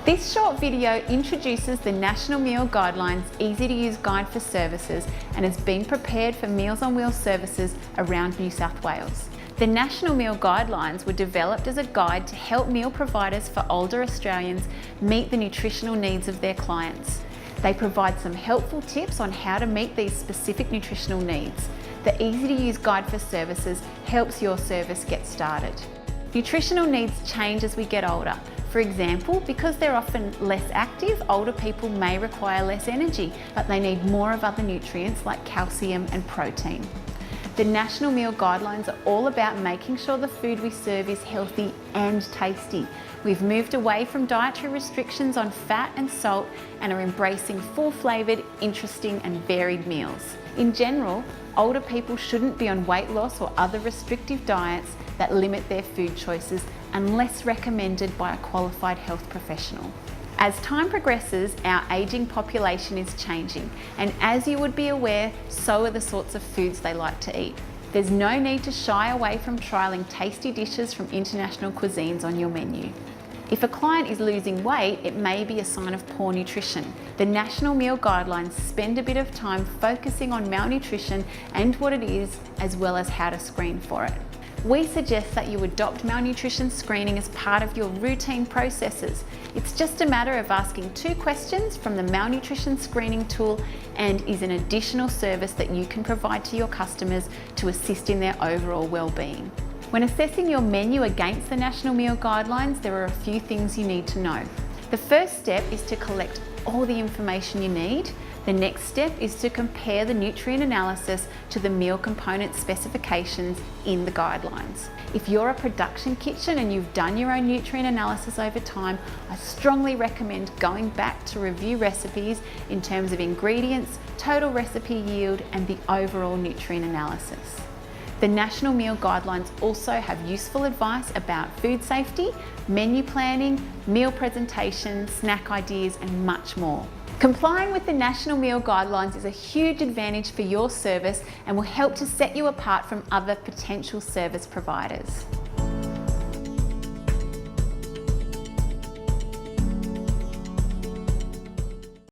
This short video introduces the National Meal Guidelines easy-to-use guide for services and has been prepared for Meals on Wheels services around New South Wales. The National Meal Guidelines were developed as a guide to help meal providers for older Australians meet the nutritional needs of their clients. They provide some helpful tips on how to meet these specific nutritional needs. The easy-to-use guide for services helps your service get started. Nutritional needs change as we get older. For example, because they're often less active, older people may require less energy, but they need more of other nutrients like calcium and protein. The National Meal Guidelines are all about making sure the food we serve is healthy and tasty. We've moved away from dietary restrictions on fat and salt and are embracing full-flavoured, interesting and varied meals. In general, older people shouldn't be on weight loss or other restrictive diets that limit their food choices unless recommended by a qualified health professional. As time progresses, our ageing population is changing, and as you would be aware, so are the sorts of foods they like to eat. There's no need to shy away from trialling tasty dishes from international cuisines on your menu. If a client is losing weight, it may be a sign of poor nutrition. The National Meal Guidelines spend a bit of time focusing on malnutrition and what it is, as well as how to screen for it. We suggest that you adopt malnutrition screening as part of your routine processes. It's just a matter of asking 2 questions from the malnutrition screening tool and is an additional service that you can provide to your customers to assist in their overall well-being. When assessing your menu against the National Meal Guidelines, there are a few things you need to know. The first step is to collect all the information you need. The next step is to compare the nutrient analysis to the meal component specifications in the guidelines. If you're a production kitchen and you've done your own nutrient analysis over time, I strongly recommend going back to review recipes in terms of ingredients, total recipe yield, and the overall nutrient analysis. The National Meal Guidelines also have useful advice about food safety, menu planning, meal presentation, snack ideas, and much more. Complying with the National Meal Guidelines is a huge advantage for your service and will help to set you apart from other potential service providers.